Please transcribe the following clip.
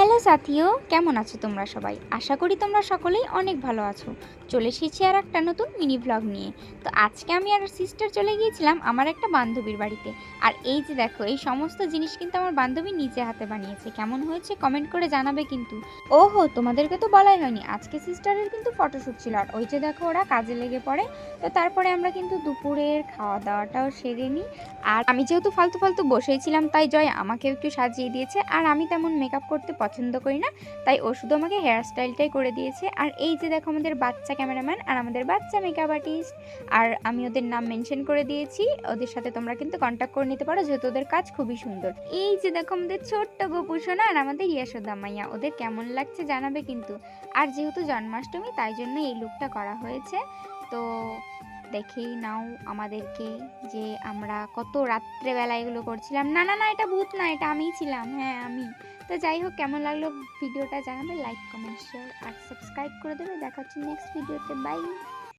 Hello সাথীও, কেমন আছো তোমরা সবাই? আশা করি তোমরা সকলেই অনেক ভালো আছো। চলে এসেছি আর একটা নতুন মিনি ব্লগ নিয়ে। তো আজকে আমি আর সিস্টার চলে গিয়েছিলাম আমার একটা বান্ধবীর বাড়িতে। আর এই যে দেখো, এই সমস্ত জিনিস কিন্তু আমার বান্ধবী নিজে হাতে বানিয়েছে। কেমন হয়েছে কমেন্ট করে জানাবে কিন্তু। ওহো, তোমাদেরকে তো বলাই হয়নি, আজকে সিস্টারের কিন্তু ফটোশ্যুট ছিল। আর ওই যে দেখো, ওরা কাজে লেগে পড়ে। তো তারপরে আমরা কিন্তু দুপুরের খাওয়া দাওয়াটাও সেরে নিই। আর আমি যেহেতু ফালতু ফালতু বসেই ছিলাম, তাই জয় আমাকে একটু সাজিয়ে দিয়েছে। আর আমি তেমন মেকআপ করতে পছন্দ করি না, তাই ও শুধু আমাকে হেয়ার স্টাইলটাই করে দিয়েছে। আর এই যে দেখো, আমাদের বাচ্চা ক্যামেরাম্যান আর আমাদের বাচ্চা মেকআপ আর্টিস্ট। আর আমি ওদের নাম মেনশন করে দিয়েছি, ওদের সাথে তোমরা কিন্তু কন্ট্যাক্ট করে নিতে পারো, যেহেতু ওদের কাজ খুবই সুন্দর। এই যে দেখো, আমাদের ছোট্ট গোপু সোনা আর আমাদের ইয়াশোদা মাইয়া, ওদের কেমন লাগছে জানাবে কিন্তু। আর যেহেতু জন্মাষ্টমী, তাই জন্য এই লুকটা করা হয়েছে। তো দেখেই নাও আমাদেরকে, যে আমরা কত রাত্রেবেলা এগুলো করছিলাম। না না না, এটা ভূত না, এটা আমিই ছিলাম, হ্যাঁ আমি। তো যাই হোক, কেমন লাগলো ভিডিওটা জানাবে, লাইক কমেন্ট শেয়ার আর সাবস্ক্রাইব করে দেবে। দেখা হচ্ছে নেক্সট ভিডিওতে, বাই।